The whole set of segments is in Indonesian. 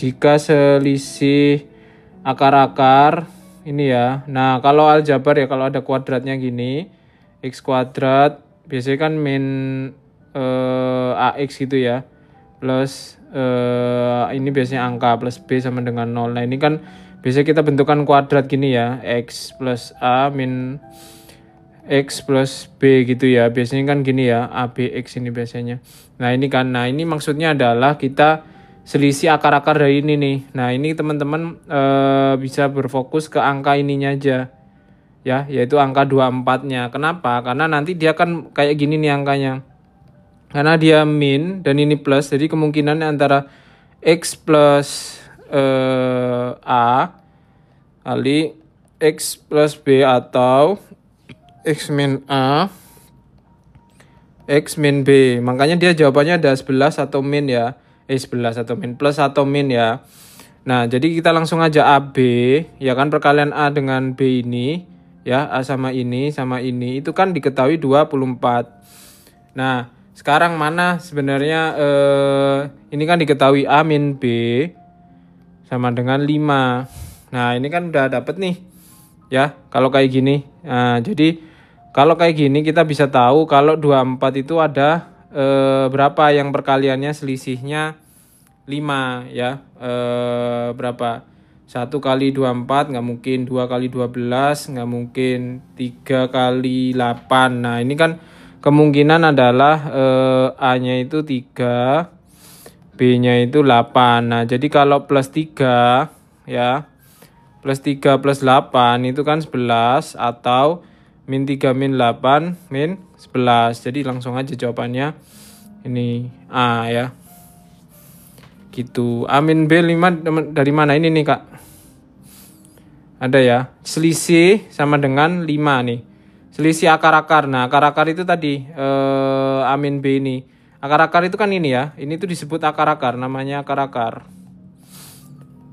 jika selisih akar-akar ini ya. Nah, kalau aljabar ya, kalau ada kuadratnya gini, x kuadrat biasanya kan min ax gitu ya, plus ini biasanya angka plus b sama dengan 0. Nah, ini kan biasanya kita bentukan kuadrat gini ya, x plus a min x plus b gitu ya. Biasanya kan gini ya, abx ini biasanya. Nah, ini kan, nah ini maksudnya adalah kita selisih akar-akar dari ini nih. Nah, ini teman-teman bisa berfokus ke angka ininya aja ya, yaitu angka 24-nya. Kenapa? Karena nanti dia kan kayak gini nih angkanya. Karena dia min dan ini plus, jadi kemungkinan antara x plus a kali x plus b atau x min a x min b. Makanya dia jawabannya ada 11 atau min ya. 11 atau min, plus atau min ya. Nah, jadi kita langsung aja AB ya kan, perkalian A dengan B ini ya, A sama ini itu kan diketahui 24. Nah, sekarang mana sebenarnya ini kan diketahui A min B sama dengan 5. Nah, ini kan udah dapet nih ya kalau kayak gini. Nah, jadi kalau kayak gini kita bisa tahu kalau 24 itu ada berapa yang perkaliannya selisihnya 5 ya. Berapa? 1 kali 24 nggak mungkin, 2 kali 12 nggak mungkin, 3 kali 8. Nah, ini kan kemungkinan adalah A-nya itu 3, B-nya itu 8. Nah, jadi kalau plus 3 ya, plus 3 plus 8 itu kan 11, atau min 3 min 8 min 11. Jadi langsung aja jawabannya ini A ya. Gitu. A min B 5 dari mana ini nih, Kak? Ada ya. Selisih sama dengan 5 nih. Selisih akar-akar. Nah, akar-akar itu tadi A min B ini. Akar-akar itu kan ini ya. Ini tuh disebut akar-akar, namanya akar-akar.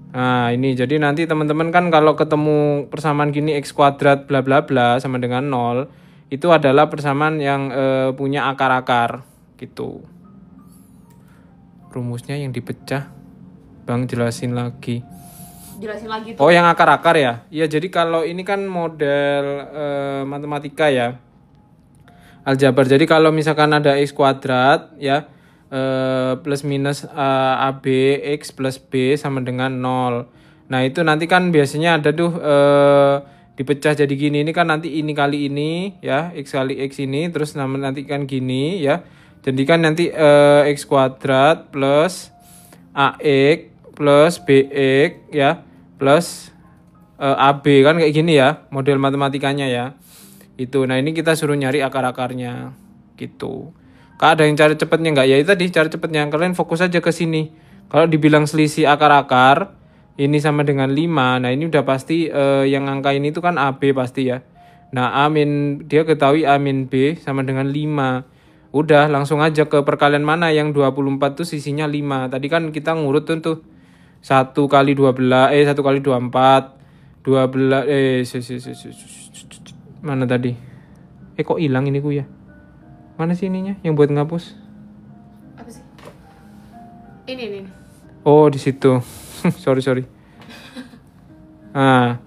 Nah, ini jadi nanti teman-teman kan kalau ketemu persamaan gini x kuadrat bla bla bla sama dengan 0, itu adalah persamaan yang punya akar-akar gitu. Rumusnya yang dipecah, Bang jelasin lagi. Jelasin lagi tuh. Oh, yang akar-akar ya? Iya, jadi kalau ini kan model matematika ya, aljabar. Jadi kalau misalkan ada x kuadrat ya, plus minus AB x plus b sama dengan 0. Nah, itu nanti kan biasanya ada tuh dipecah jadi gini. Ini kan nanti ini kali ini ya, x kali x ini, terus nanti kan gini ya. Jadi kan nanti x kuadrat plus ax plus bx ya, plus AB kan kayak gini ya model matematikanya ya. Itu. Nah, ini kita suruh nyari akar-akarnya gitu. Kak, ada yang cara cepatnya nggak? Ya itu tadi cara cepatnya. Kalian fokus aja ke sini. Kalau dibilang selisih akar-akar ini sama dengan 5. Nah, ini udah pasti yang angka ini tuh kan AB pasti ya. Nah, A min dia ketahui A min B sama dengan 5. Udah, langsung aja ke perkalian mana yang 24 tuh sisinya 5. Tadi kan kita ngurut tuh 1 kali 12 1 kali 24 12 mana tadi? Kok hilang ini ku ya? Mana sih ininya yang buat ngapus? Apa sih? Ini. Oh, di situ. sorry. Nah,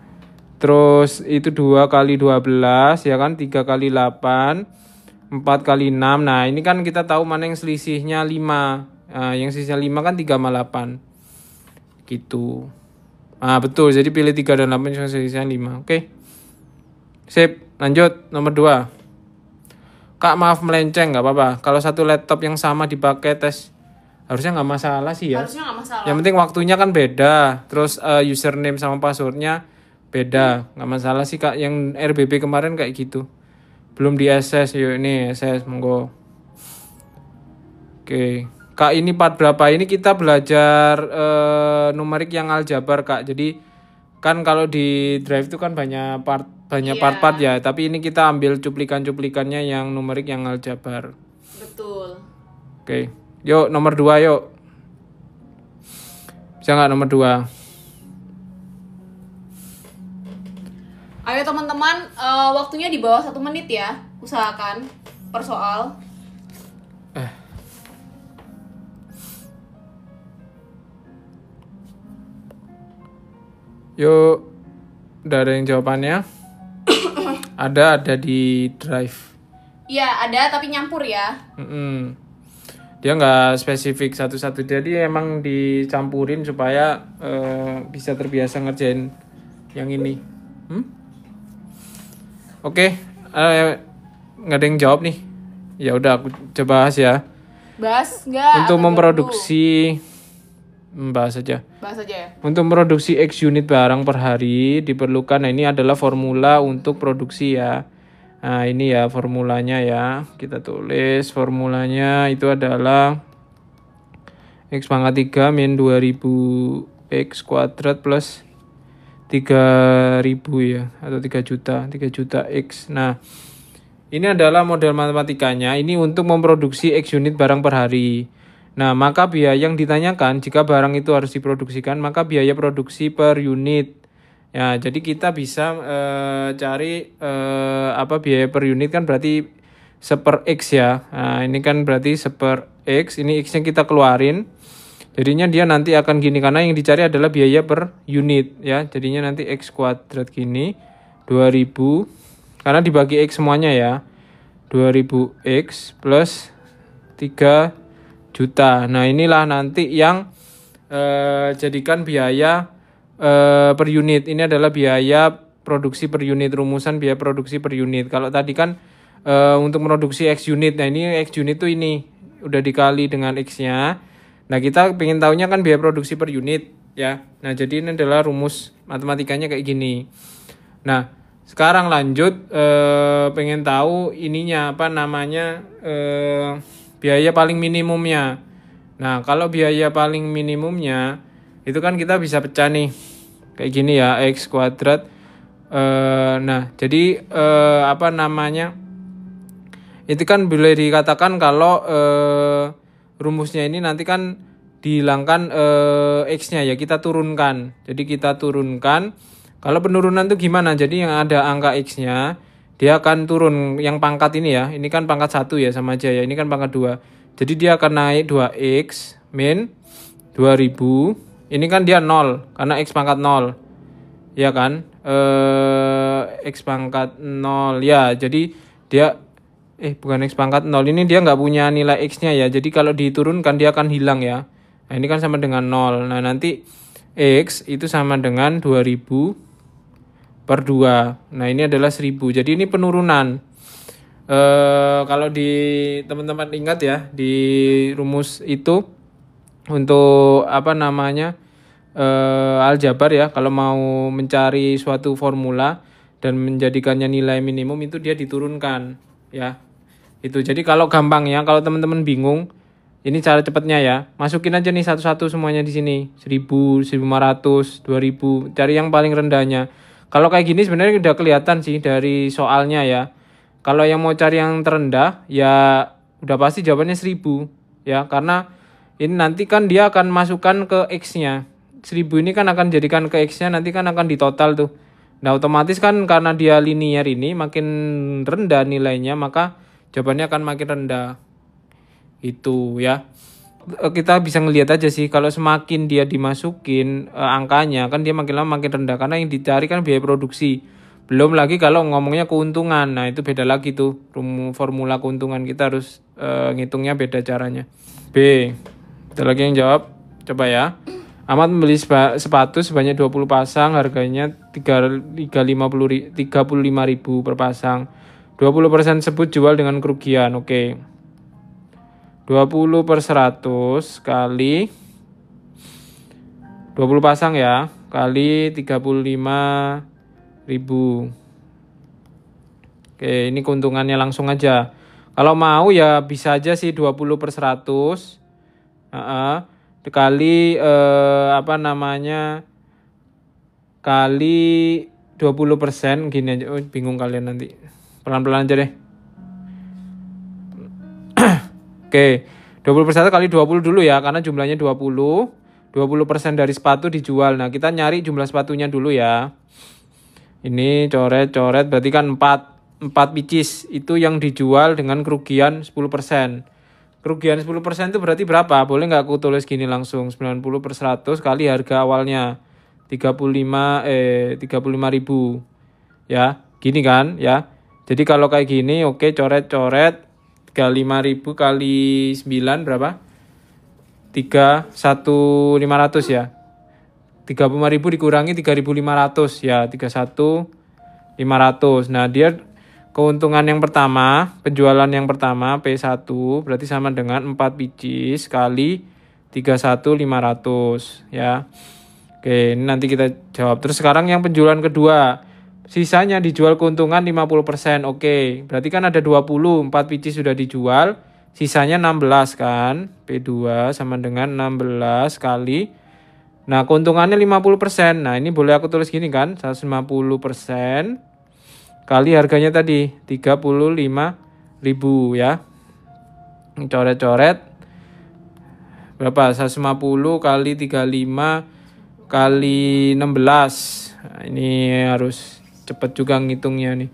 terus itu 2 kali 12 ya kan, 3 kali 8, 4 kali 6. Nah, ini kan kita tahu mana yang selisihnya 5. Nah, yang selisihnya 5 kan 3 sama 8. Gitu. Ah, betul. Jadi pilih 3 dan 8 yang selisihnya 5. Oke. Sip. Lanjut nomor 2. Kak, maaf melenceng, nggak apa-apa. Kalau satu laptop yang sama dipakai tes, harusnya nggak masalah sih ya. Harusnya nggak masalah. Yang penting waktunya kan beda. Terus username sama passwordnya beda. Nggak masalah sih, Kak. Yang RBB kemarin kayak gitu. Belum di SS. Yuk, ini SS. Monggo. Oke. Kak, ini part berapa? Ini kita belajar numerik yang aljabar, Kak. Jadi kan kalau di Drive itu kan banyak part-part ya, tapi ini kita ambil cuplikan-cuplikannya yang numerik yang aljabar. Betul. Oke. Yuk, nomor 2 yuk. Bisa nggak nomor 2? Ayo teman-teman, waktunya di bawah 1 menit ya. Usahakan per soal. Yuk, udah ada yang jawabannya? ada di drive. Iya, ada tapi nyampur ya. Dia nggak spesifik satu-satu, jadi emang dicampurin supaya bisa terbiasa ngerjain yang ini. Oke, nggak ada yang jawab nih. Ya udah, aku coba bahas ya. Bahas nggak? Untuk memproduksi, bahas aja. Bahas aja ya. Untuk memproduksi X unit barang per hari diperlukan, nah ini adalah formula untuk produksi ya. Nah ini ya formulanya ya, kita tulis formulanya itu adalah X pangkat 3 min 2000 X kuadrat plus 3000 ya, atau 3 juta X. Nah ini adalah model matematikanya, ini untuk memproduksi X unit barang per hari. Nah, maka biaya yang ditanyakan jika barang itu harus diproduksikan, maka biaya produksi per unit. Ya, jadi kita bisa cari biaya per unit kan berarti seper X ya. Nah, ini kan berarti seper X, ini X-nya kita keluarin. Jadinya dia nanti akan gini, karena yang dicari adalah biaya per unit ya. Jadinya nanti X kuadrat gini, 2000, karena dibagi X semuanya ya. 2000X plus 3 juta. Nah inilah nanti yang jadikan biaya per unit. Ini adalah biaya produksi per unit, rumusan biaya produksi per unit. Kalau tadi kan untuk produksi X unit, nah ini X unit tuh ini udah dikali dengan X-nya. Nah kita pengen tahunya kan biaya produksi per unit ya. Nah jadi ini adalah rumus matematikanya kayak gini. Nah sekarang lanjut pengen tahu ininya apa namanya biaya paling minimumnya. Nah, kalau biaya paling minimumnya itu kan kita bisa pecah nih. Kayak gini ya, X kuadrat. Nah, jadi itu kan boleh dikatakan kalau rumusnya ini nanti kan dihilangkan X-nya ya, kita turunkan. Jadi kita turunkan. Kalau penurunan itu gimana? Jadi yang ada angka X-nya dia akan turun, yang pangkat ini ya, ini kan pangkat 1 ya sama aja ya, ini kan pangkat 2. Jadi dia akan naik 2x min 2000, ini kan dia 0, karena x pangkat 0, ya kan, x pangkat 0, ya jadi dia, bukan x pangkat 0, ini dia nggak punya nilai x-nya ya, jadi kalau diturunkan dia akan hilang ya, nah ini kan sama dengan 0, nah nanti x itu sama dengan 2000 per 2. Nah ini adalah 1000. Jadi ini penurunan. Kalau di teman-teman ingat ya, di rumus itu untuk aljabar ya, kalau mau mencari suatu formula dan menjadikannya nilai minimum itu dia diturunkan ya. Itu. Jadi kalau gampang ya, kalau teman-teman bingung, ini cara cepatnya ya. Masukin aja nih satu-satu semuanya di sini. 1000, 1500, 2000, cari yang paling rendahnya. Kalau kayak gini sebenarnya udah kelihatan sih dari soalnya ya. Kalau yang mau cari yang terendah ya udah pasti jawabannya 1000 ya. Karena ini nanti kan dia akan masukkan ke X-nya. 1000 ini kan akan jadikan ke X-nya, nanti kan akan ditotal tuh. Nah otomatis kan karena dia linear ini makin rendah nilainya, maka jawabannya akan makin rendah. Itu ya. Kita bisa ngelihat aja sih, kalau semakin dia dimasukin angkanya kan dia makin lama makin rendah, karena yang dicari kan biaya produksi. Belum lagi kalau ngomongnya keuntungan, nah itu beda lagi tuh, formula keuntungan kita harus ngitungnya beda caranya. B, ada lagi yang jawab, coba ya. Ahmad membeli sepatu sebanyak 20 pasang, harganya 35.000 per pasang. 20% sebut jual dengan kerugian, oke. 20 per 100 kali 20 pasang ya, kali 35.000. Oke, ini keuntungannya langsung aja. Kalau mau ya bisa aja sih 20 per 100 kali kali 20%, gini aja. Bingung kalian nanti. Pelan-pelan aja deh. Oke, 20% kali 20 dulu ya, karena jumlahnya 20. 20% dari sepatu dijual. Nah, kita nyari jumlah sepatunya dulu ya. Ini coret-coret berarti kan 4 pieces. Itu yang dijual dengan kerugian 10%. Kerugian 10% itu berarti berapa? Boleh nggak aku tulis gini langsung? 90 per 100 kali harga awalnya. 35.000 ya. Gini kan ya. Jadi kalau kayak gini oke, coret-coret 35.000 kali 9 berapa? 31.500 ya. 35.000 dikurangi 3.500 ya, 31.500. Nah, dia keuntungan yang pertama, penjualan yang pertama P1 berarti sama dengan 4 biji kali 31.500 ya. Oke, ini nanti kita jawab. Terus sekarang yang penjualan kedua, sisanya dijual keuntungan 50%. Oke, berarti kan ada 20, 4 biji sudah dijual, sisanya 16 kan. P2 sama dengan 16 kali. Nah, keuntungannya 50%. Nah, ini boleh aku tulis gini kan, 150% kali harganya tadi 35.000 ya. Coret-coret berapa? 150 kali 35 kali 16. Nah, ini harus cepet juga ngitungnya nih.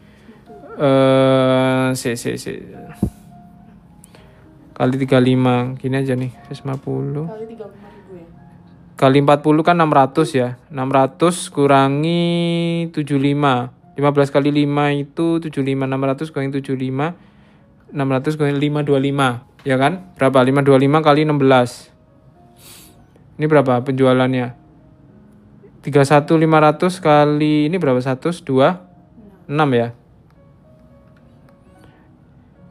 Kali 35 gini aja nih, 150 Kali 35.000 ya. kali 40 kan 600 ya. 600 kurangi 75. 15 kali 5 itu 75. 600 kurangi 75. 600 kurangi 525. Ya kan? Berapa? 525 kali 16. Ini berapa penjualannya? 31.500 kali ini berapa? 126 ya.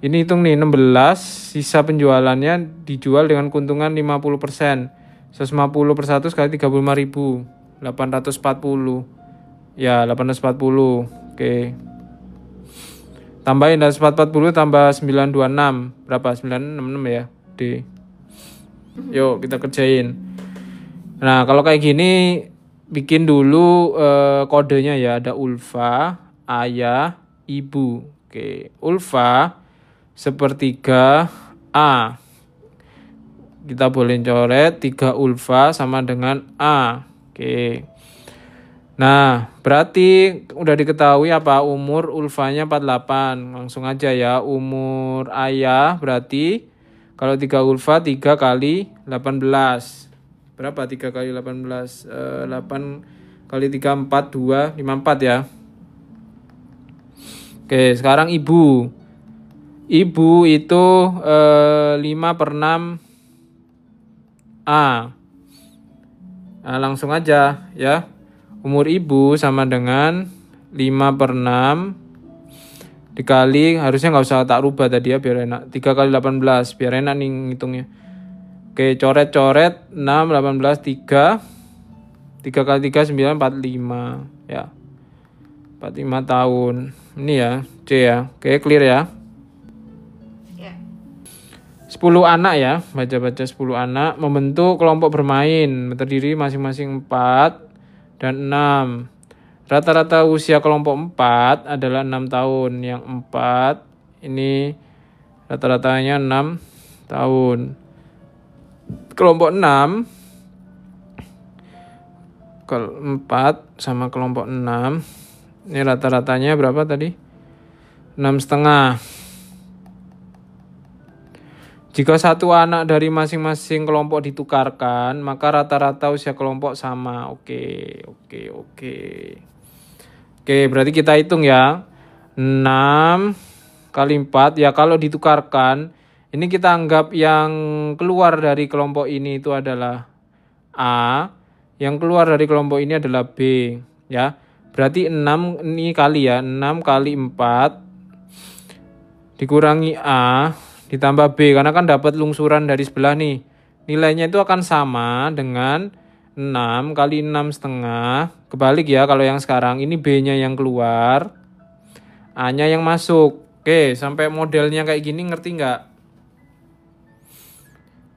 Ini hitung nih 16, sisa penjualannya dijual dengan keuntungan 50%. 150 per 100 kali 35.000. 840. Ya, 840. Oke. Tambahin 840 tambah 926. Berapa? 966 ya. D. Yuk kita kerjain. Nah, kalau kayak gini bikin dulu kodenya ya. Ada ulfa, ayah, ibu. Oke, ulfa sepertiga A. Kita boleh coret 3 ulfa sama dengan A. Oke. Nah, berarti udah diketahui apa umur ulfanya 48. Langsung aja ya, umur ayah berarti kalau 3 ulfa 3 kali 18. Berapa 3 kali 18? 8 kali 3 4 2 5 4 ya. Oke, sekarang ibu. Ibu itu 5 per 6 A. Nah, langsung aja ya. Umur ibu sama dengan 5 per 6 dikali, harusnya nggak usah tak rubah tadi ya biar enak. 3 kali 18 biar enak nih ngitungnya. Oke, coret-coret 6, 18, 3. 3 kali 3, 9, 45 ya. 45 tahun. Ini ya, C ya. Oke, clear ya. 10 anak ya, baca-baca 10 anak membentuk kelompok bermain terdiri masing-masing 4 dan 6. Rata-rata usia kelompok 4 adalah 6 tahun. Yang 4 ini rata-ratanya 6 tahun. Kelompok 6 4 sama kelompok 6 ini rata-ratanya berapa tadi? 6,5. Jika satu anak dari masing-masing kelompok ditukarkan, maka rata-rata usia kelompok sama. Oke, berarti kita hitung ya. 6 kali 4, ya kalau ditukarkan, ini kita anggap yang keluar dari kelompok ini itu adalah A, yang keluar dari kelompok ini adalah B. Ya, berarti 6 ini kali ya, 6 kali 4 dikurangi A, ditambah B, karena kan dapat lungsuran dari sebelah nih. Nilainya itu akan sama dengan 6 kali 6,5. Kebalik ya, kalau yang sekarang ini B-nya yang keluar, A-nya yang masuk. Oke, sampai modelnya kayak gini ngerti nggak?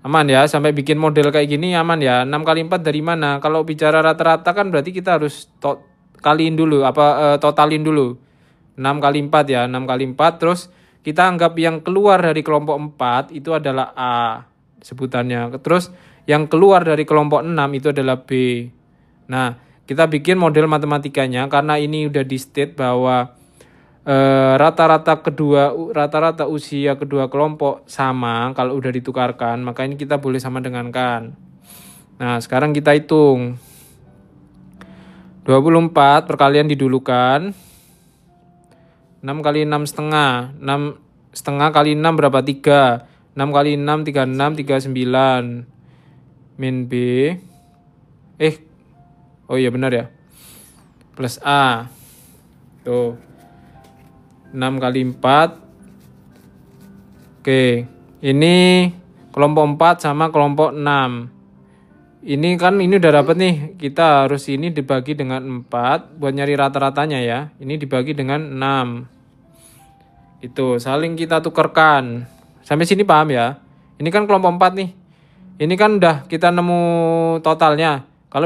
Aman ya, sampai bikin model kayak gini aman ya. 6 kali 4 dari mana? Kalau bicara rata-rata kan berarti kita harus kaliin dulu, totalin dulu. 6 kali 4 ya, 6 kali 4 terus kita anggap yang keluar dari kelompok 4 itu adalah A sebutannya. Terus yang keluar dari kelompok 6 itu adalah B. Nah, kita bikin model matematikanya karena ini udah di state bahwa rata-rata usia kedua kelompok sama kalau udah ditukarkan, maka ini kita boleh sama dengankan. Nah, sekarang kita hitung. 24 perkalian didulukan. 6 kali 6 setengah. 6 setengah kali 6 berapa? 3. 6 kali 6, 36, 39. Min B. Oh iya benar ya. Plus A. Tuh. 6 kali 4. Oke. Ini kelompok 4 sama kelompok 6. Ini kan ini udah dapat nih. Kita harus ini dibagi dengan 4 buat nyari rata-ratanya ya. Ini dibagi dengan 6. Itu saling kita tukarkan. Sampai sini paham ya? Ini kan kelompok 4 nih. Ini kan udah kita nemu totalnya. Kalau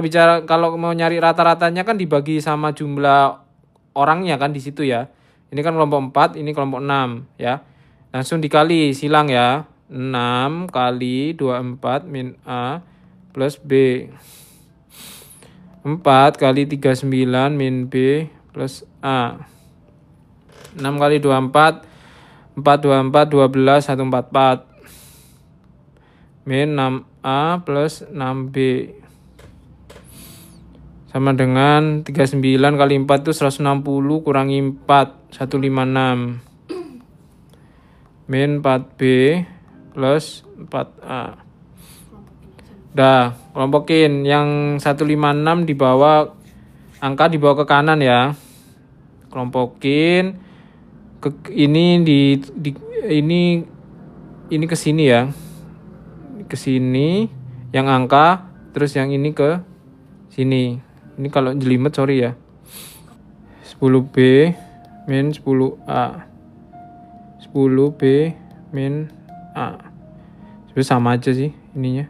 mau nyari rata-ratanya kan dibagi sama jumlah orangnya kan di situ ya. Ini kan kelompok 4, ini kelompok 6 ya. Langsung dikali silang ya. 6 kali 24 min A plus B. 4 kali 39 min B plus A. 6 kali 24 424 12 144 min 6A plus 6B sama dengan 39 kali 4 itu 160 kurangi 4 156 min 4B plus 4A. Udah, kelompokin yang 156 dibawa angka dibawa ke kanan ya. Kelompokin ini ini ke sini ya. Ke sini yang angka, terus yang ini ke sini. Ini kalau jelimet sorry ya. 10B min 10A. 10B min A. Sebenarnya sama aja sih ininya.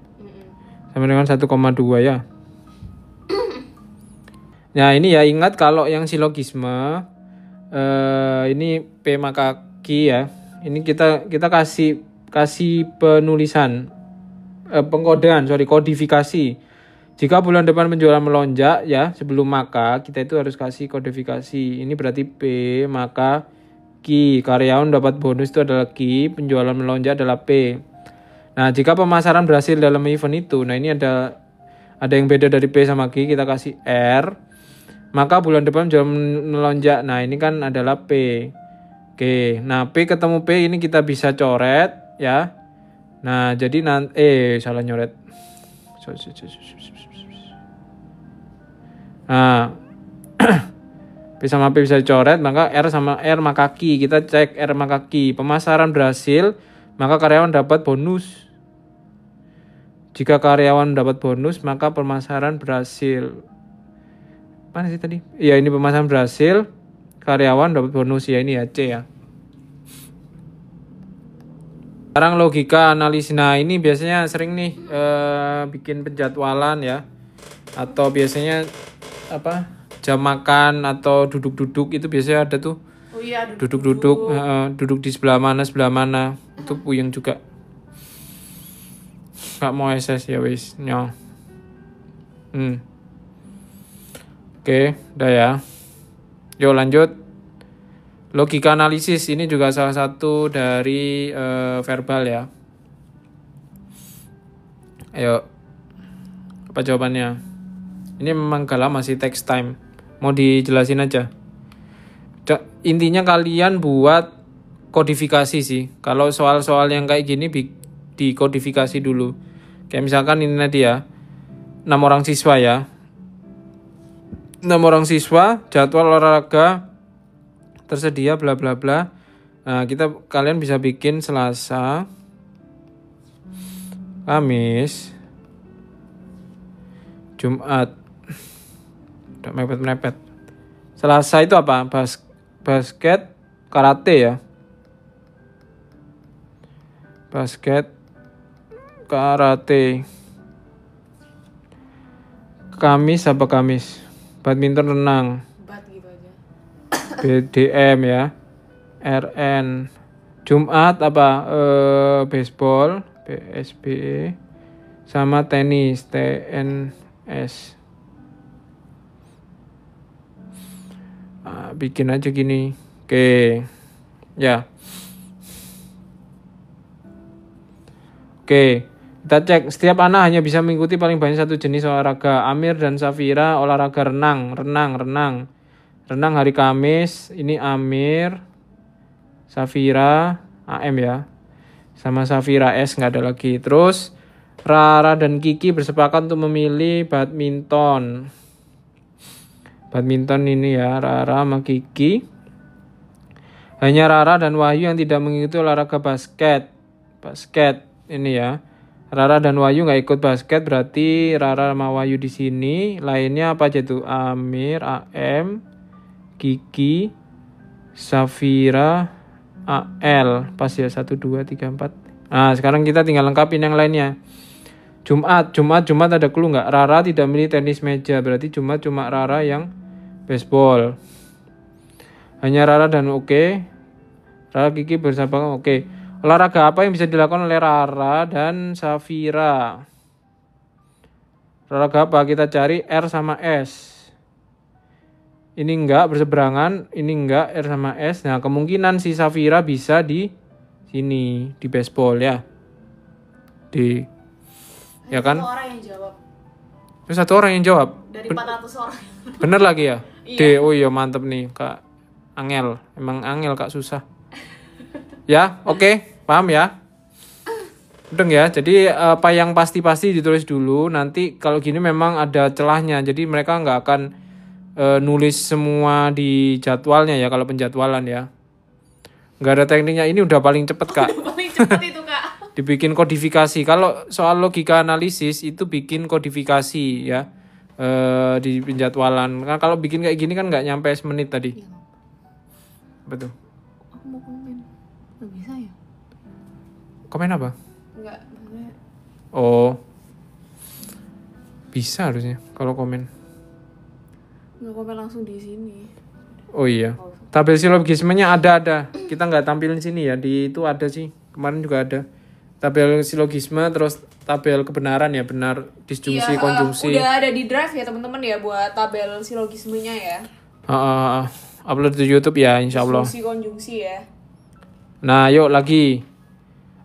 Sama dengan 1,2 ya. Nah ini ya ingat kalau yang silogisme ini P maka Q ya. Ini kita kasih penulisan kodifikasi. Jika bulan depan penjualan melonjak ya sebelum maka kita itu harus kasih kodifikasi. Ini berarti P maka Q. Karyawan dapat bonus itu adalah Q, penjualan melonjak adalah P. Nah jika pemasaran berhasil dalam event itu, nah ini ada yang beda dari P sama Q, kita kasih R. Maka bulan depan penjualan melonjak. Nah ini kan adalah P. Oke, nah P ketemu P ini kita bisa coret ya. Nah jadi salah nyoret. Nah P sama P bisa dicoret, maka R sama R maka Q. Kita cek R maka Q. Pemasaran berhasil, maka karyawan dapat bonus. Jika karyawan dapat bonus, maka pemasaran berhasil. Mana sih tadi? Iya ini pemasaran berhasil, karyawan dapat bonus ya, ini ya C ya. Sekarang logika analisis. Nah ini biasanya sering nih bikin penjadwalan ya. Atau biasanya jam makan atau duduk-duduk itu biasanya ada tuh. Oh iya, duduk-duduk, duduk di sebelah mana itu puyeng juga. Gak mau SS ya wis nyong. Oke, udah ya. Yuk lanjut. Logika analisis ini juga salah satu dari verbal ya. Ayo, apa jawabannya? Ini memang gak lama sih, text time. Mau dijelasin aja. Intinya kalian buat kodifikasi sih. Kalau soal-soal yang kayak gini dikodifikasi dulu. Kayak misalkan ini tadi ya, 6 orang siswa ya. 6 orang siswa, jadwal olahraga tersedia bla bla bla. Nah, kalian bisa bikin Selasa, Kamis, Jumat. Udah mepet-mepet. Selasa itu apa? Basket, karate ya. Basket, karate. Kamis apa Kamis? Badminton, renang. Gitu aja. BDM ya. RN. Jumat apa? Baseball, BSBE. Sama tenis, TNS. Bikin aja gini. Oke. Ya. Oke. Kita cek, setiap anak hanya bisa mengikuti paling banyak satu jenis olahraga. Amir dan Safira olahraga renang. Renang hari Kamis, ini Amir, Safira, AM ya. Sama Safira S nggak ada lagi. Terus Rara dan Kiki bersepakat untuk memilih badminton. Badminton ini ya, Rara sama Kiki. Hanya Rara dan Wahyu yang tidak mengikuti olahraga basket. Basket ini ya. Rara dan Wahyu nggak ikut basket, berarti Rara sama Wahyu di sini. Lainnya apa aja tuh? Amir, AM, Kiki, Safira, AL. Pas ya 1, 2, 3, 4. Nah sekarang kita tinggal lengkapin yang lainnya. Jumat ada clue nggak? Rara tidak milih tenis meja, berarti Jumat cuma Rara yang baseball. Hanya Rara dan oke. Rara, Kiki bersahabat oke. Olahraga apa yang bisa dilakukan oleh Rara dan Safira? Olahraga apa? Kita cari R sama S. Ini enggak berseberangan, ini enggak R sama S. Nah, kemungkinan si Safira bisa di sini, di baseball ya. D. Ya kan? Satu orang yang jawab. Terus satu orang yang jawab. Dari 400 orang. Bener lagi ya? Iya. D. Oh iya, mantep nih, Kak. Angel. Emang angel, Kak, susah. Ya, oke. Paham ya? Udah ya, jadi apa yang pasti-pasti ditulis dulu. Nanti kalau gini memang ada celahnya. Jadi mereka nggak akan nulis semua di jadwalnya ya kalau penjadwalan ya. Nggak ada tekniknya. Ini udah paling cepet Kak. Paling cepet itu Kak. Dibikin kodifikasi. Kalau soal logika analisis itu bikin kodifikasi ya di penjadwalan. Nah, kalau bikin kayak gini kan nggak nyampe semenit tadi. Iya. Betul. Aku mau komen. Nggak bisa ya? Komen apa? Enggak, maksudnya Oh, bisa harusnya kalau komen. nggak komen langsung di sini. Oh iya. Tabel silogismenya ada. Kita nggak tampilin sini ya. Di itu ada sih. Kemarin juga ada. Tabel silogisme terus tabel kebenaran ya, benar disjungsi, konjungsi. Udah ada di drive ya teman-teman ya buat tabel silogismenya ya. Upload di YouTube ya, insya Allah. Disjungsi konjungsi ya. Nah, yuk lagi.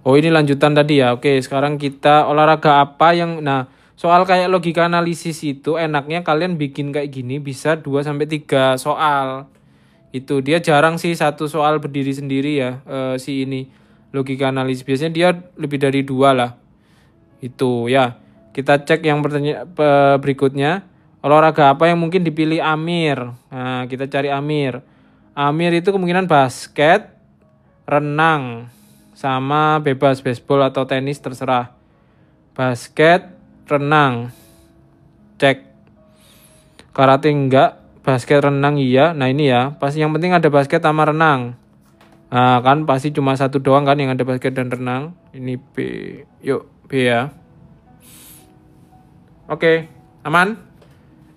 Oh, ini lanjutan tadi ya. Oke, sekarang kita olahraga apa yang... Nah, soal kayak logika analisis itu enaknya kalian bikin kayak gini bisa 2-3 soal. Itu dia jarang sih satu soal berdiri sendiri ya, si ini. Logika analisis biasanya dia lebih dari 2 lah. Itu ya. Kita cek yang berikutnya. Olahraga apa yang mungkin dipilih Amir? Nah, kita cari Amir. Amir itu kemungkinan basket, renang, sama bebas baseball atau tenis terserah. Basket, renang. Cek. Karate enggak, basket, renang iya. Nah ini ya, pasti yang penting ada basket sama renang. Nah kan pasti cuma satu doang kan yang ada basket dan renang. Ini B. Yuk B ya. Oke, aman?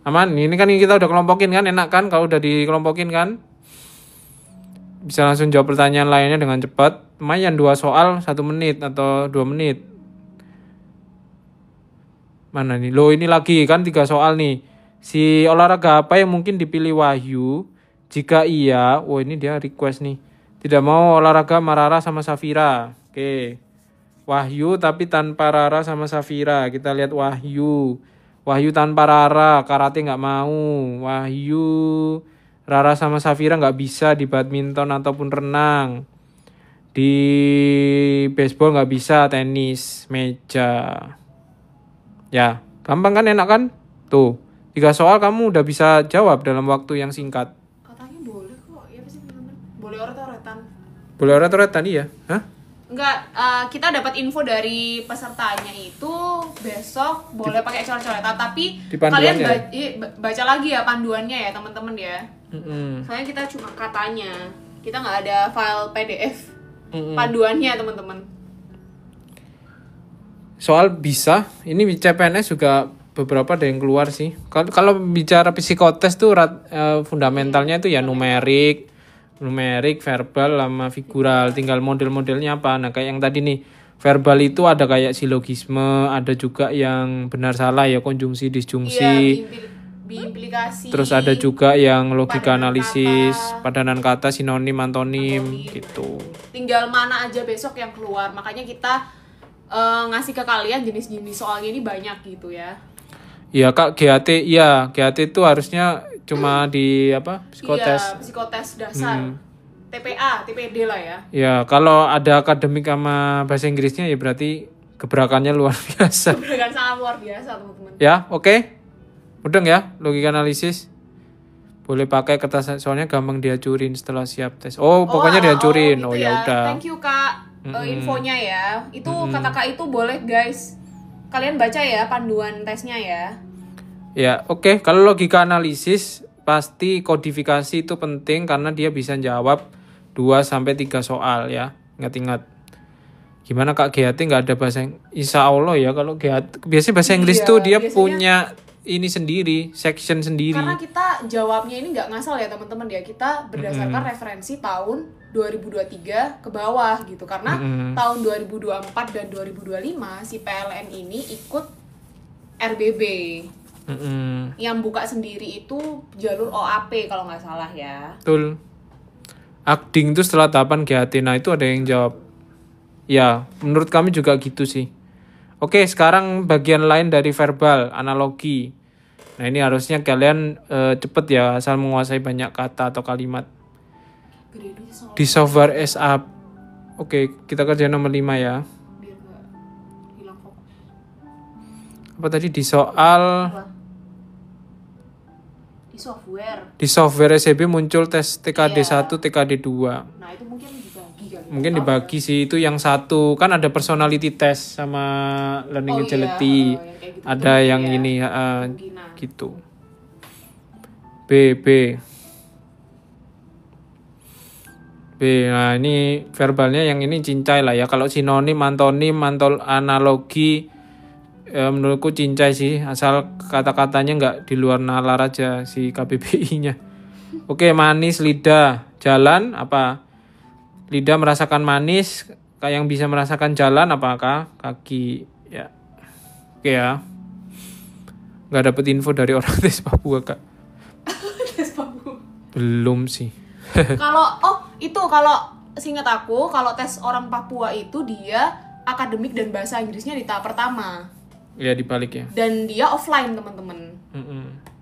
Aman. Ini kan kita udah kelompokin kan, enak kan kalau udah dikelompokin kan? Bisa langsung jawab pertanyaan lainnya dengan cepat. Lumayan 2 soal 1 menit atau 2 menit. Mana nih? Loh ini lagi kan 3 soal nih. Si olahraga apa yang mungkin dipilih Wahyu? Jika iya, ini dia request nih. Tidak mau olahraga Rara sama Safira. Oke. Wahyu tapi tanpa Rara sama Safira. Kita lihat Wahyu. Wahyu tanpa Rara, karate nggak mau. Wahyu, Rara sama Safira nggak bisa di badminton ataupun renang. Di baseball nggak bisa, tenis meja. Ya, gampang kan, enak kan? Tuh, 3 soal kamu udah bisa jawab dalam waktu yang singkat. Katanya boleh kok, ya pasti teman-teman. Boleh oret-oretan. Boleh oret-oretan iya? Hah? Enggak, kita dapat info dari pesertanya itu besok boleh pakai coret-coretan, tapi kalian baca lagi ya panduannya ya teman-teman ya. Soalnya kita cuma katanya, kita nggak ada file PDF panduannya teman-teman. Soal bisa, ini CPNS juga beberapa ada yang keluar sih. Kalau bicara psikotes tuh fundamentalnya itu ya numerik, verbal, sama figural. Tinggal model-modelnya apa. Nah kayak yang tadi nih, verbal itu ada kayak silogisme, ada juga yang benar salah ya, konjungsi, disjungsi. Implikasi. Terus ada juga yang logika analisis, padanan kata, sinonim, antonim gitu. Tinggal mana aja besok yang keluar. Makanya kita ngasih ke kalian jenis-jenis soalnya ini banyak gitu ya. Iya Kak, GAT itu harusnya cuma di apa? Psikotes. Iya, psikotes dasar. TPA, TPD lah ya. Ya, kalau ada akademik sama bahasa Inggrisnya ya berarti gebrakannya luar biasa. Gebrakan sangat luar biasa, teman-teman. Ya, oke. Mudeng ya, logika analisis. Boleh pakai kertas soalnya gampang dihancurin setelah siap tes. Pokoknya dihancurin. Gitu ya udah. Thank you Kak. Infonya ya. Itu kata Kak itu boleh guys. Kalian baca ya panduan tesnya ya. Ya, oke. Kalau logika analisis pasti kodifikasi itu penting karena dia bisa jawab 2-3 soal ya. Ingat-ingat. Gimana Kak GAT nggak ada bahasa Insya Allah ya kalau GAT biasanya bahasa Inggris tuh dia punya ini sendiri, section sendiri. Karena kita jawabnya ini nggak ngasal ya teman-teman ya. Kita berdasarkan referensi tahun 2023 ke bawah gitu. Karena tahun 2024 dan 2025 si PLN ini ikut RBB. Yang buka sendiri itu jalur OAP kalau nggak salah ya. Betul. Akding itu setelah tahapan GAT. Nah itu ada yang jawab. Ya, menurut kami juga gitu sih. Oke, sekarang bagian lain dari verbal, analogi. Nah ini harusnya kalian cepet ya, asal menguasai banyak kata atau kalimat. Di software SAP. Oke, kita kerja nomor 5 ya. Biar nggak hilang fokus. Apa tadi di soal... Di software SAP muncul tes TKD 1, TKD 2. Nah, itu mungkin dibagi kali. Mungkin dibagi sih, itu yang satu. Kan ada personality test sama learning agility. Gitu ada yang ya. ini gitu. B. Nah, ini verbalnya yang ini cincai lah ya. Kalau sinonim, antonim, analogi menurutku cincai sih, asal kata-katanya nggak di luar nalar aja si KBBI-nya. Oke, manis, lidah, jalan apa? Lidah merasakan manis, kayak yang bisa merasakan jalan apakah? Kaki, ya. Oke ya. Nggak dapet info dari orang tes Papua Kak. Tes Papua. Belum sih. Kalau seingat aku kalau tes orang Papua itu dia akademik dan bahasa Inggrisnya di tahap pertama. Ya dibalik ya. Dan dia offline teman-teman.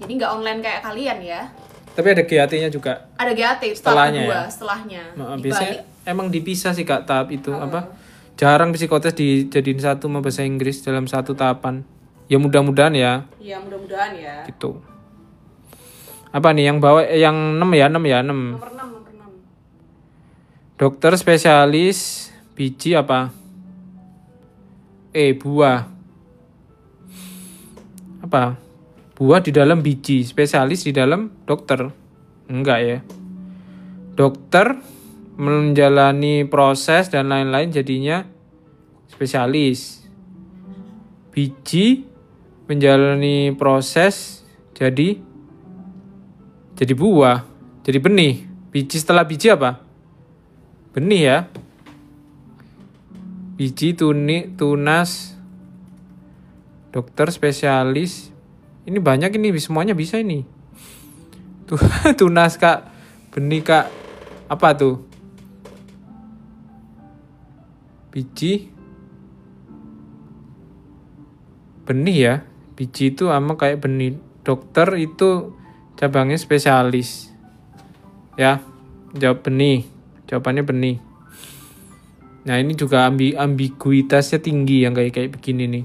Jadi nggak online kayak kalian ya. Tapi ada GAT-nya juga. Ada GAT setelahnya. Biasanya emang dipisah sih Kak tahap itu apa? Jarang psikotes dijadiin satu sama bahasa Inggris dalam satu tahapan. Ya mudah-mudahan ya. Iya mudah-mudahan ya. Gitu. Apa nih yang bawa yang 6 ya? Nomor 6. Dokter spesialis biji apa? Buah. Apa? Buah di dalam biji, spesialis di dalam dokter. Enggak ya. Dokter menjalani proses dan lain-lain jadinya spesialis. Biji menjalani proses jadi buah, jadi benih. Biji setelah biji apa? Benih ya. Biji, tunas, dokter spesialis. Ini banyak ini, semuanya bisa ini. Tunas Kak, benih Kak. Apa tuh? Biji, benih ya. Biji itu sama kayak benih. Dokter itu cabangnya spesialis. Ya, jawab benih. Jawabannya benih. Nah ini juga ambiguitasnya tinggi yang kayak begini nih.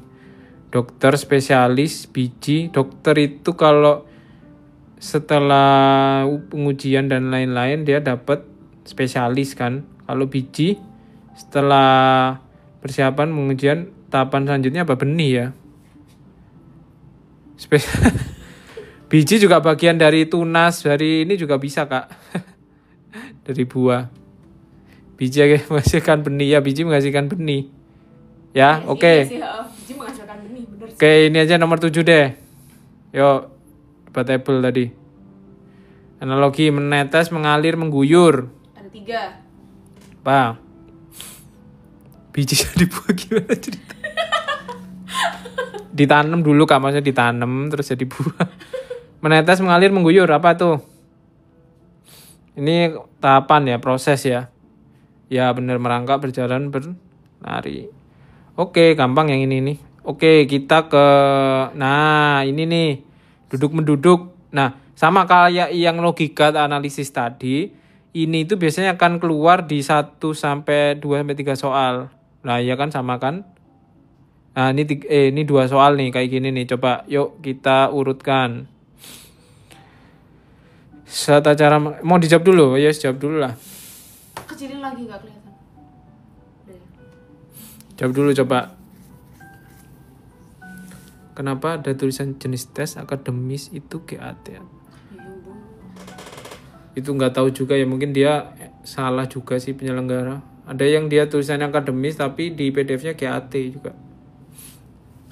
Dokter spesialis biji. Dokter itu kalau setelah pengujian dan lain-lain dia dapat spesialis kan. Kalau biji setelah persiapan pengujian tahapan selanjutnya apa? Benih ya. Biji juga bagian dari tunas, dari ini juga bisa Kak. Dari buah. Biji menghasilkan benih ya, biji menghasilkan benih. Ya, oke. Biji menghasilkan benih, bener sih. Oke, ini aja nomor 7 deh. Yuk, debatable tadi. Analogi menetes, mengalir, mengguyur. Ada 3. Apa? Biji jadi buah gimana cerita? Ditanam dulu Kak, maksudnya ditanam terus jadi buah. Menetes, mengalir, mengguyur, apa tuh? Ini tahapan ya, proses ya. Ya benar, merangkak, berjalan, berlari. Oke, gampang yang ini nih. Oke, kita ke nah, ini nih. Duduk menduduk. Nah, sama kayak yang logika analisis tadi, ini itu biasanya akan keluar di 1 sampai 2 sampai 3 soal. Nah, ya kan sama kan? Nah, ini 2 soal nih kayak gini nih. Coba yuk kita urutkan. Tata cara mau dijawab dulu. Ya, jawab dulu lah. Kecilin lagi nggak kelihatan. Jawab dulu coba. Kenapa ada tulisan jenis tes akademis itu GAT? Itu nggak tahu juga ya, mungkin dia salah juga sih penyelenggara. Ada yang dia tulisannya akademis tapi di PDF-nya GAT juga.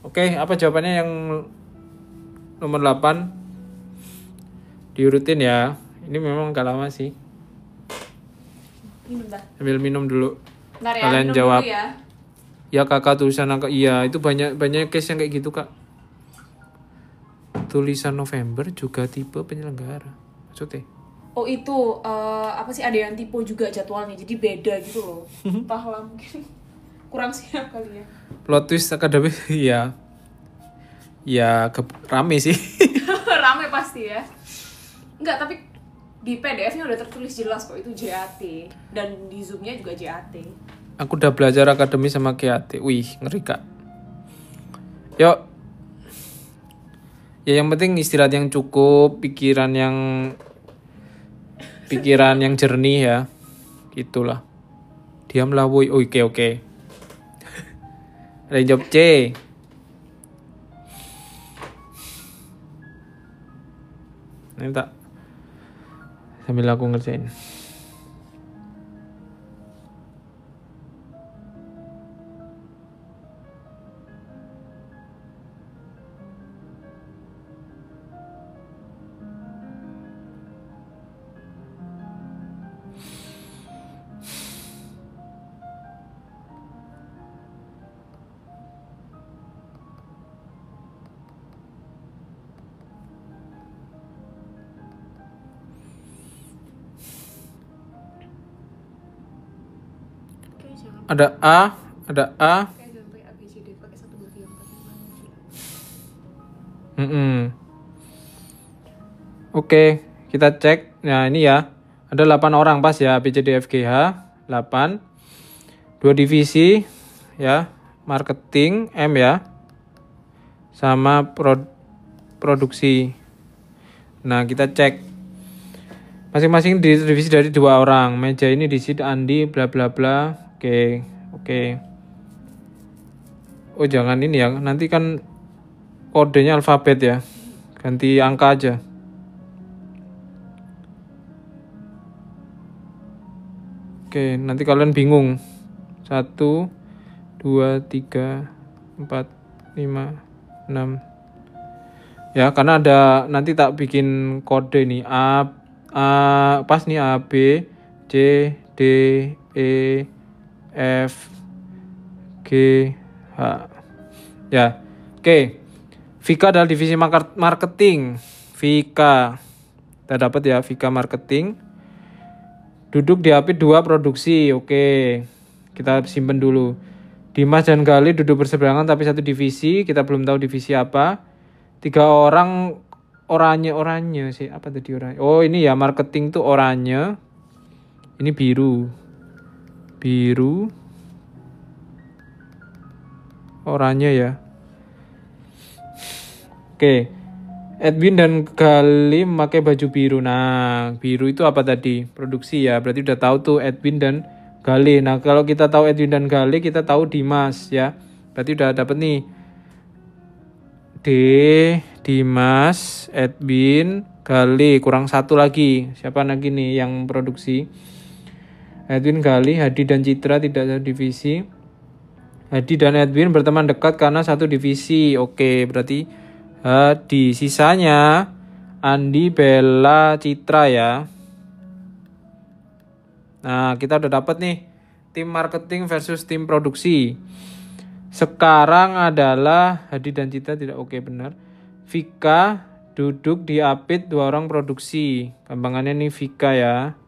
Oke, apa jawabannya yang nomor 8? Diurutin ya. Ini memang gak lama sih. Sambil minum dulu. Bentar ya, kalian minum jawab. Dulu ya. Ya kakak tulisan angka. Iya, itu banyak case yang kayak gitu kak. Tulisan November juga tipe penyelenggara. Maksudnya? Oh itu apa sih, ada yang tipe juga jadwalnya, jadi beda gitu loh. Entahlah, mungkin kurang siap kali ya. Plot twist akademis ya. Ya rame sih. Rame pasti ya. Enggak, tapi di PDF-nya udah tertulis jelas kok itu JAT, dan di Zoom-nya juga JAT. Aku udah belajar akademis sama GAT. Wih, ngeri kak. Yuk. Ya yang penting istirahat yang cukup, pikiran yang jernih ya. Gitulah. Diamlah woi. Oke. Ada job C. Ini tak. Sambil aku ngerjain. Ada A. Oke, kita cek. Nah, ini ya. Ada 8 orang pas ya, A, B, C, D, F, G, H. 8. 2 divisi ya. Marketing M ya. Sama produksi. Nah, kita cek. Masing-masing divisi dari 2 orang. Meja ini diisi Andi bla bla bla. Oke. Oh, jangan ini ya. Nanti kan kodenya alfabet ya. Ganti angka aja. Oke, nanti kalian bingung. 1 2 3 4 5 6. Ya, karena ada nanti tak bikin kode nih. A pas nih A B C D E F G H. Ya. Oke. Vika adalah divisi marketing. Vika. Kita dapat ya Vika marketing. Duduk di AP 2 produksi. Oke. Kita simpen dulu. Dimas dan Gali duduk berseberangan tapi satu divisi. Kita belum tahu divisi apa. 3 orang oranye sih. Apa tadi oranye? Oh, ini ya marketing tuh oranye. Ini biru. Oranye ya. Oke. Edwin dan Gali memakai baju biru. Nah, biru itu apa tadi? Produksi ya. Berarti udah tahu tuh Edwin dan Gali. Nah, kalau kita tahu Edwin dan Gali, kita tahu Dimas ya. Berarti udah dapet nih. Dimas, Edwin, Gali. Kurang 1 lagi. Siapa lagi nih yang produksi? Edwin, Gali, Hadi dan Citra tidak satu divisi. Hadi dan Edwin berteman dekat karena satu divisi. Oke, berarti Hadi. Sisanya Andi, Bella, Citra ya. Nah, kita udah dapat nih tim marketing versus tim produksi. Sekarang adalah Hadi dan Citra tidak oke benar. Vika duduk di Apit 2 orang produksi. Gampangannya nih Vika ya.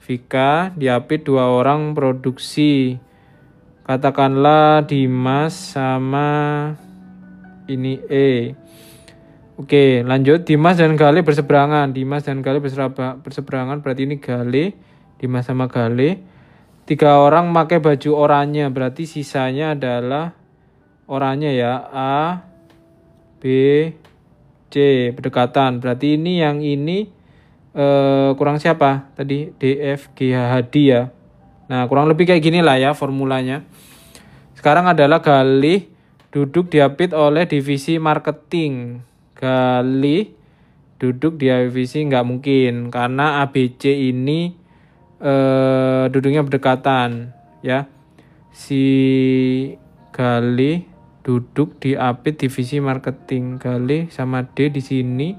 Vika di Apit 2 orang produksi. Katakanlah Dimas sama ini E. Oke, lanjut. Dimas dan Gale berseberangan. Dimas dan Gale berseberangan, berarti ini Gale. Dimas sama Gale. 3 orang pakai baju oranye, berarti sisanya adalah oranye ya. A, B, C. Berdekatan. Berarti ini yang ini kurang siapa? Tadi D, F, G, H, D ya. Nah, kurang lebih kayak gini lah ya formulanya. Sekarang adalah Galih duduk diapit oleh divisi marketing. Galih duduk di divisi nggak mungkin karena ABC ini duduknya berdekatan ya. Si Galih duduk di apit divisi marketing. Galih sama D di sini.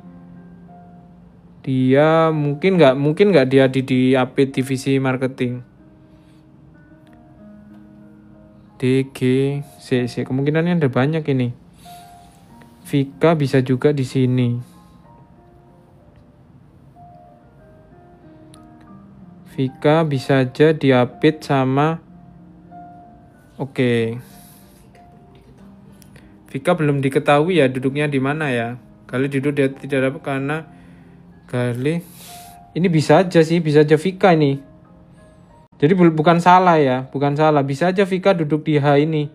Dia mungkin nggak dia di apit divisi marketing. D, G, C. Kemungkinannya ada banyak ini. Vika bisa juga di sini. Vika bisa aja diapit sama. Oke. Vika belum diketahui ya duduknya di mana ya. Kali duduk dia tidak dapat karena Kali ini bisa aja sih, bisa aja Vika ini. Jadi bukan salah ya, bukan salah. Bisa aja Vika duduk di H ini.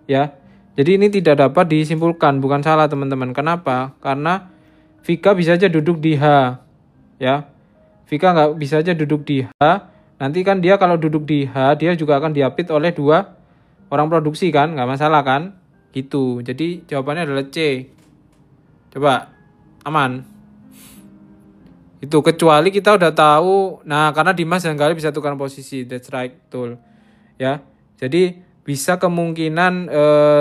Ya. Jadi ini tidak dapat disimpulkan, bukan salah teman-teman. Kenapa? Karena Vika bisa aja duduk di H. Ya. Vika nggak bisa aja duduk di H. Nanti kan dia kalau duduk di H, dia juga akan diapit oleh 2 orang produksi kan? Nggak masalah kan? Gitu. Jadi jawabannya adalah C. Coba. Aman. Itu kecuali kita udah tahu. Nah, karena Dimas dan Galih bisa tukar posisi. That's right, betul. Ya. Jadi bisa kemungkinan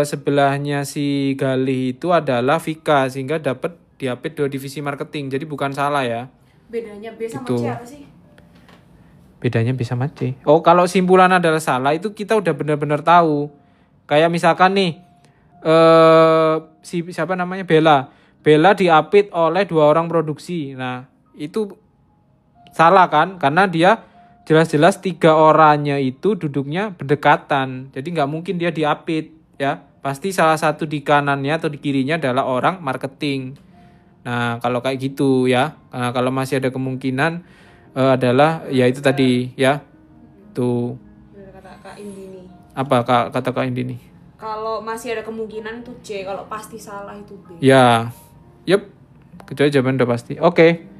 sebelahnya si Galih itu adalah Vika sehingga dapat diapit 2 divisi marketing. Jadi bukan salah ya. Bedanya B sama itu. C apa sih? Bedanya B sama C. Oh, kalau simpulan adalah salah itu kita udah benar-benar tahu. Kayak misalkan nih siapa namanya Bella. Bella diapit oleh 2 orang produksi. Nah, itu salah kan? Karena dia jelas-jelas 3 orangnya itu duduknya berdekatan. Jadi nggak mungkin dia diapit ya. Pasti salah satu di kanannya atau di kirinya adalah orang marketing. Nah, kalau kayak gitu ya. Nah, kalau masih ada kemungkinan adalah ya itu tadi ya. Tuh. Kata Kak Indini. Apa kata Kak Indini? Kalau masih ada kemungkinan itu C, kalau pasti salah itu B. Ya. Yup. Kecuali jawaban udah pasti. Oke.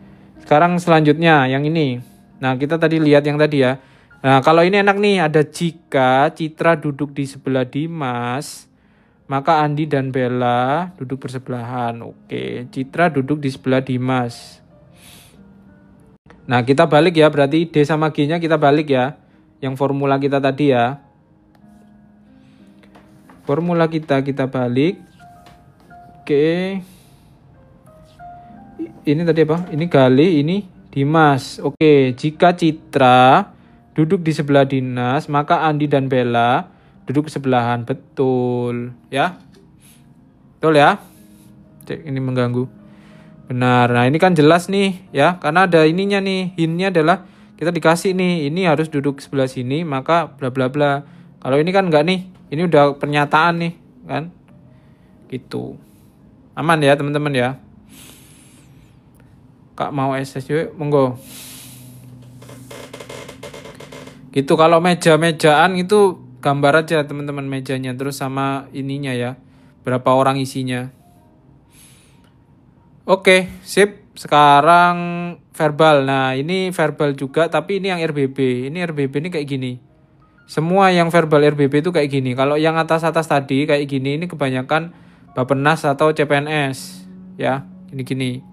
Sekarang selanjutnya yang ini. Nah, kita tadi lihat yang tadi ya. Nah, kalau ini enak nih. Ada jika Citra duduk di sebelah Dimas, maka Andi dan Bella duduk bersebelahan. Oke, Citra duduk di sebelah Dimas. Nah, kita balik ya. Berarti D sama G-nya kita balik ya. Yang formula kita tadi ya. Formula kita balik. Oke. Ini tadi apa? Ini Galih, ini Dimas. Oke, jika Citra duduk di sebelah Dimas, maka Andi dan Bella duduk sebelahan. Betul, ya? Betul ya? Cek, ini mengganggu. Benar. Nah, ini kan jelas nih, ya. Karena ada ininya nih. Hintnya adalah kita dikasih nih, ini harus duduk sebelah sini, maka bla bla bla. Kalau ini kan enggak nih. Ini udah pernyataan nih, kan? Gitu. Aman ya, teman-teman ya. Kak mau SSW, monggo. Gitu, kalau meja-mejaan itu gambar aja teman-teman mejanya. Terus sama ininya ya. Berapa orang isinya. Oke, sip. Sekarang verbal. Nah, ini verbal juga. Tapi ini yang RBB. Ini RBB ini kayak gini. Semua yang verbal RBB itu kayak gini. Kalau yang atas-atas tadi kayak gini. Ini kebanyakan Bappenas atau CPNS. Ya, gini-gini.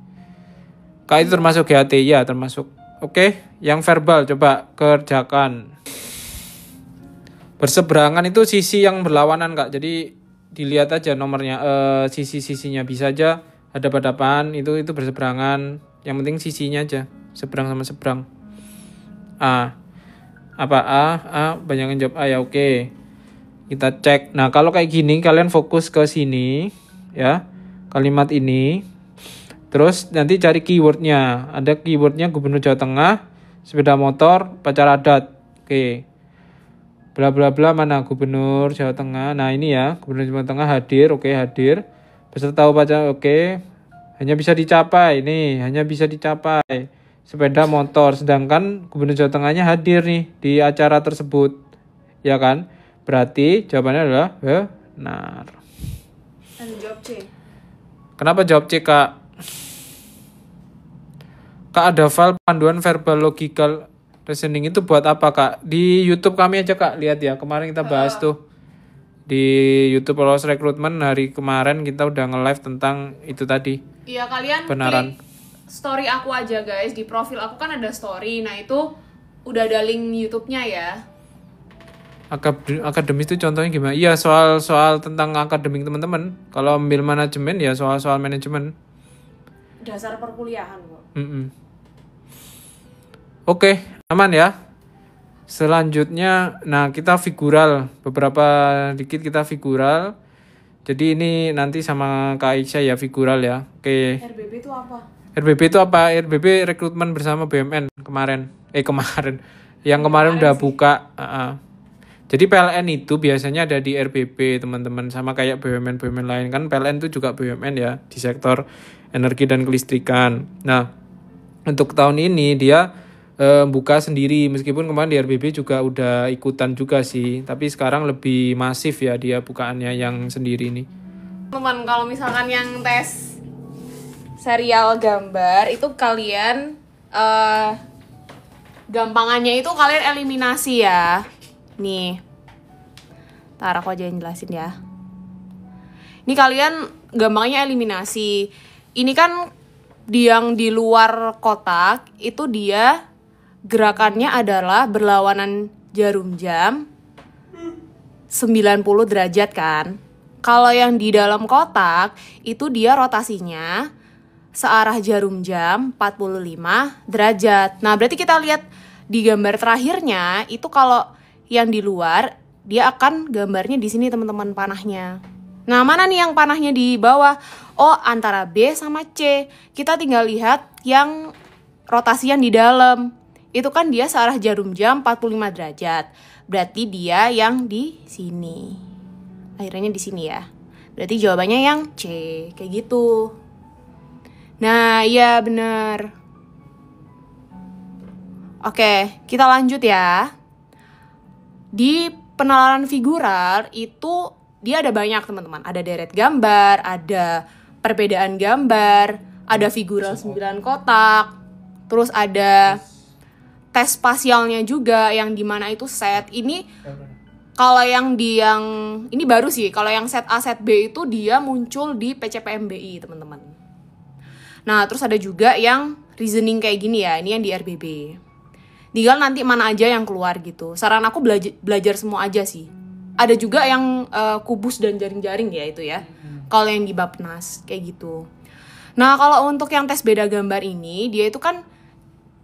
Kak itu termasuk GAT, ya termasuk. Oke, yang verbal coba kerjakan. Berseberangan itu sisi yang berlawanan Kak. Jadi dilihat aja nomornya, sisi-sisinya bisa aja hadap-hadapan itu berseberangan. Yang penting sisinya aja, seberang sama seberang. A. Apa A? Banyak yang jawab A ya, oke. Kita cek. Nah, kalau kayak gini kalian fokus ke sini ya. Kalimat ini. Terus nanti cari keywordnya. Ada keywordnya Gubernur Jawa Tengah, sepeda motor, pacar adat. Oke. bla bla bla, mana Gubernur Jawa Tengah. Nah ini ya, Gubernur Jawa Tengah hadir, oke hadir. Peserta upacara oke. Hanya bisa dicapai nih, hanya bisa dicapai sepeda motor. Sedangkan Gubernur Jawa Tengahnya hadir nih di acara tersebut. Ya kan? Berarti jawabannya adalah benar. Jawab C. Kenapa jawab C, Kak? Kak, ada file panduan verbal logical reasoning itu buat apa, Kak? Di YouTube kami aja, Kak. Lihat ya, kemarin kita bahas tuh. Di YouTube Lolos Recruitment hari kemarin kita udah nge-live tentang itu tadi. Iya, kalian benaran. Klik story aku aja, guys. Di profil aku kan ada story. Nah, itu udah ada link YouTube-nya ya. Akademis itu contohnya gimana? Iya, soal tentang akademik teman-teman. Kalau ambil manajemen ya soal manajemen. Dasar perkuliahan kok. Oke, aman ya. Selanjutnya, nah kita figural. Beberapa dikit kita figural. Jadi ini nanti sama Kak Aisyah ya figural ya. Oke. RBB itu apa? RBB itu apa? RBB rekrutmen bersama BUMN kemarin. Yang kemarin udah sih buka. Jadi PLN itu biasanya ada di RBB teman-teman, sama kayak BUMN lain kan. PLN itu juga BUMN ya di sektor energi dan kelistrikan. Nah untuk tahun ini dia buka sendiri, meskipun kemarin di RBB juga udah ikutan juga sih, tapi sekarang lebih masif ya dia bukaannya yang sendiri ini. Teman, kalau misalkan yang tes serial gambar itu kalian gampangannya itu kalian eliminasi ya. Nih, ntar aku aja yang jelasin ya. Ini kalian gampangnya eliminasi. Ini kan yang di luar kotak itu dia gerakannya adalah berlawanan jarum jam 90 derajat kan. Kalau yang di dalam kotak itu dia rotasinya searah jarum jam 45 derajat. Nah, berarti kita lihat di gambar terakhirnya itu kalau yang di luar dia akan gambarnya di sini teman-teman panahnya. Nah, mana nih yang panahnya di bawah? Oh, antara B sama C. Kita tinggal lihat yang rotasi yang di dalam. Itu kan dia searah jarum jam 45 derajat. Berarti dia yang di sini. Akhirnya di sini ya. Berarti jawabannya yang C. Kayak gitu. Nah, iya bener. Oke, kita lanjut ya. Di penalaran figural itu dia ada banyak teman-teman. Ada deret gambar, ada perbedaan gambar, ada figural 9 kotak, terus ada tes spasialnya juga yang dimana itu set. Ini kalau yang ini baru sih. Kalau yang set A, set B itu dia muncul di PCPMBI teman-teman. Nah, terus ada juga yang reasoning kayak gini ya. Ini yang di RBB. Tinggal nanti mana aja yang keluar gitu. Saran aku belajar semua aja sih. Ada juga yang kubus dan jaring-jaring ya itu ya. Kalau yang di Bapnas kayak gitu. Nah, kalau untuk yang tes beda gambar ini, dia itu kan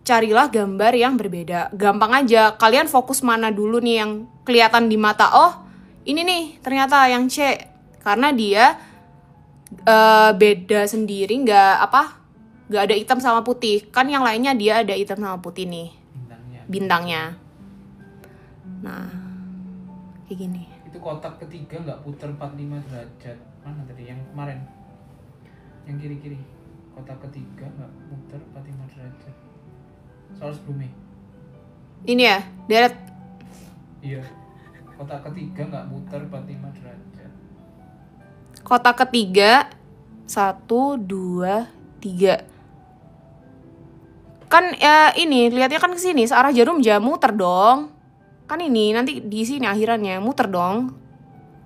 carilah gambar yang berbeda. Gampang aja. Kalian fokus mana dulu nih yang kelihatan di mata. Oh, ini nih ternyata yang C. Karena dia beda sendiri, nggak ada hitam sama putih. Kan yang lainnya dia ada hitam sama putih nih. Bintangnya. Nah, kayak gini. Itu kotak ketiga nggak putar 45 derajat. Mana tadi yang kemarin? Yang kiri-kiri. Kotak ketiga nggak putar 45 derajat. Soal sebelumnya. Ini ya, deret. Iya. Kotak ketiga nggak putar 45 derajat. Kotak ketiga 1, 2, 3. Kan ini lihatnya kan ke sini searah jarum jam muter dong. Kan ini nanti di sini akhirannya muter dong.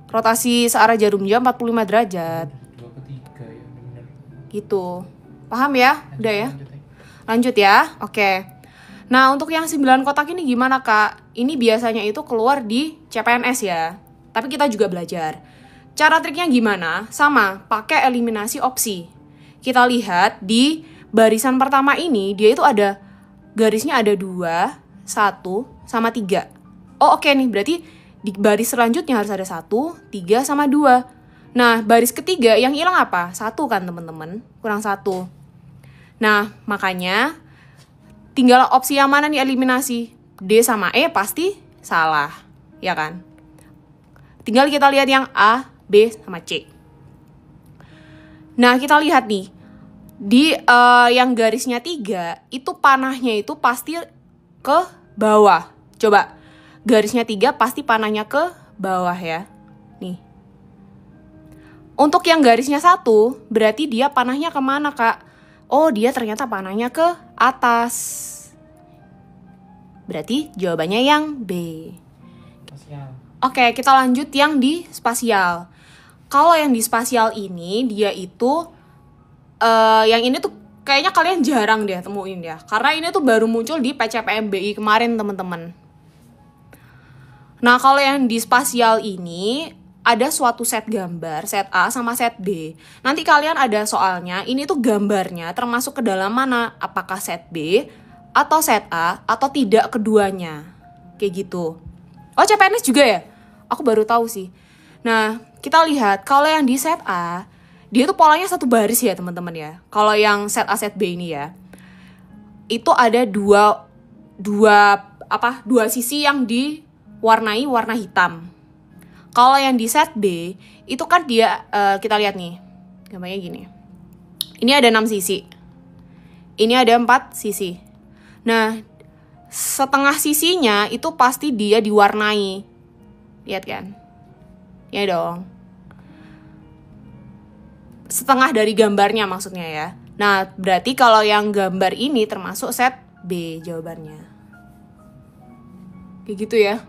Rotasi searah jarum jam 45 derajat. 2 ke 3 ya, benar. Gitu. Paham ya? Udah ya? Lanjut ya. Oke. Nah, untuk yang 9 kotak ini gimana, Kak? Ini biasanya itu keluar di CPNS ya. Tapi kita juga belajar. Cara triknya gimana? Sama, pakai eliminasi opsi. Kita lihat di barisan pertama ini, dia itu ada garisnya ada 2, 1, sama 3. Oh oke nih, berarti di baris selanjutnya harus ada 1, 3, sama 2. Nah, baris ketiga yang hilang apa? 1 kan teman-teman, kurang 1. Nah, makanya tinggal opsi yang mana nih eliminasi? D sama E pasti salah. ya kan? Tinggal kita lihat yang A, B, sama C. Nah, kita lihat nih, di yang garisnya 3, itu panahnya itu pasti ke bawah. Coba, garisnya 3 pasti panahnya ke bawah ya. Nih. Untuk yang garisnya 1, berarti dia panahnya kemana, Kak? Oh, dia ternyata panahnya ke atas. Berarti jawabannya yang B. Spasial. Oke, kita lanjut yang di spasial. Kalau yang di spasial ini, dia itu, yang ini tuh kayaknya kalian jarang deh temuin ya. Karena ini tuh baru muncul di PCPMBI kemarin, teman-teman. Nah, kalau yang di spasial ini, ada suatu set gambar, set A sama set B. Nanti kalian ada soalnya, ini tuh gambarnya termasuk ke dalam mana? Apakah set B, atau set A, atau tidak keduanya. Kayak gitu. Oh, CPNS juga ya? Aku baru tahu sih. Nah, kita lihat kalau yang di set A, dia tuh polanya satu baris ya teman-teman ya. Kalau yang set A, set B ini ya, itu ada dua sisi yang diwarnai warna hitam. Kalau yang di set B, itu kan dia, kita lihat nih, gambarnya gini. Ini ada 6 sisi. Ini ada 4 sisi. Nah, setengah sisinya itu pasti dia diwarnai. Lihat kan? Ya dong. Setengah dari gambarnya maksudnya ya. Nah, berarti kalau yang gambar ini termasuk set B jawabannya. Kayak gitu ya.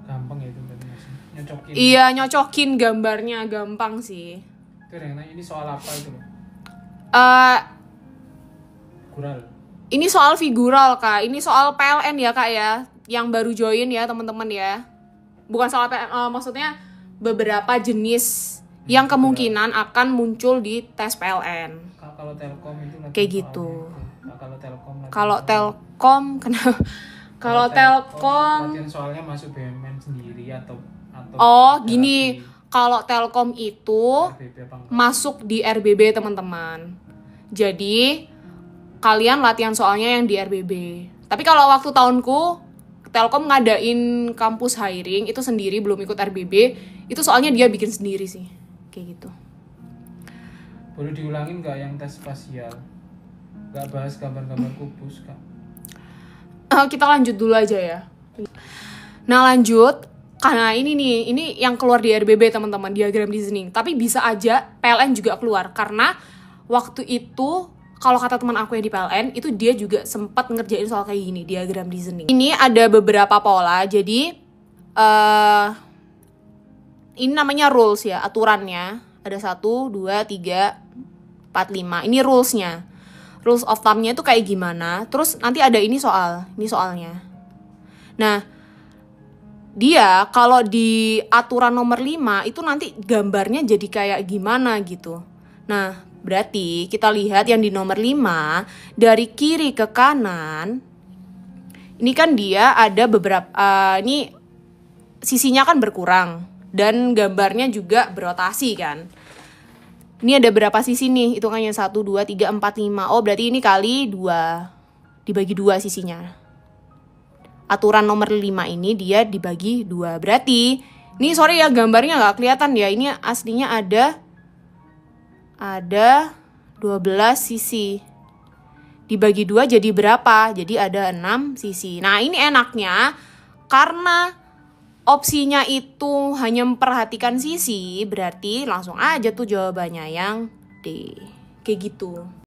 Gampang ya itu berarti nyocokin. Iya, nyocokin gambarnya gampang sih. Itu yang nanya, ini soal apa itu loh? Figural. Ini soal figural, Kak. Ini soal PLN ya, Kak ya. Yang baru join ya, teman-teman ya. Bukan soal PLN, maksudnya beberapa jenis yang kemungkinan akan muncul di tes PLN. Kalau Telkom itu kayak gitu. Kalau Telkom Kenapa? Kalau Telkom latihan soalnya masuk BUMN sendiri atau oh, gini. Kalau Telkom itu masuk di RBB, teman-teman. Jadi kalian latihan soalnya yang di RBB. Tapi kalau waktu tahunku Telkom ngadain kampus hiring itu sendiri, belum ikut RBB. Itu soalnya dia bikin sendiri sih. Kayak gitu. Boleh diulangin nggak yang tes spasial? Nggak bahas gambar-gambar kubus, Kak? Kita lanjut dulu aja ya. Nah, lanjut. Karena ini yang keluar di RBB, teman-teman, diagram reasoning. Tapi bisa aja PLN juga keluar. Karena waktu itu, kalau kata teman aku yang di PLN, itu dia juga sempat ngerjain soal kayak gini, diagram reasoning. Ini ada beberapa pola, jadi ini namanya rules ya, aturannya. Ada 1, 2, 3, 4, 5. Ini rulesnya. Rules of thumb-nya itu kayak gimana. Terus nanti ada ini soalnya. Nah, dia kalau di aturan nomor 5, itu nanti gambarnya jadi kayak gimana gitu. Nah, berarti kita lihat yang di nomor 5, dari kiri ke kanan, ini kan dia ada beberapa, ini sisinya kan berkurang, dan gambarnya juga berotasi kan. Ini ada berapa sisi nih, hitungannya 1, 2, 3, 4, 5, oh berarti ini kali 2, dibagi 2 sisinya. Aturan nomor 5 ini dia dibagi 2, berarti, ini sorry ya gambarnya gak kelihatan ya, ini aslinya ada 12 sisi. Dibagi 2 jadi berapa? Jadi ada 6 sisi. Nah, ini enaknya karena opsinya itu hanya memperhatikan sisi, berarti langsung aja tuh jawabannya yang D. Kayak gitu.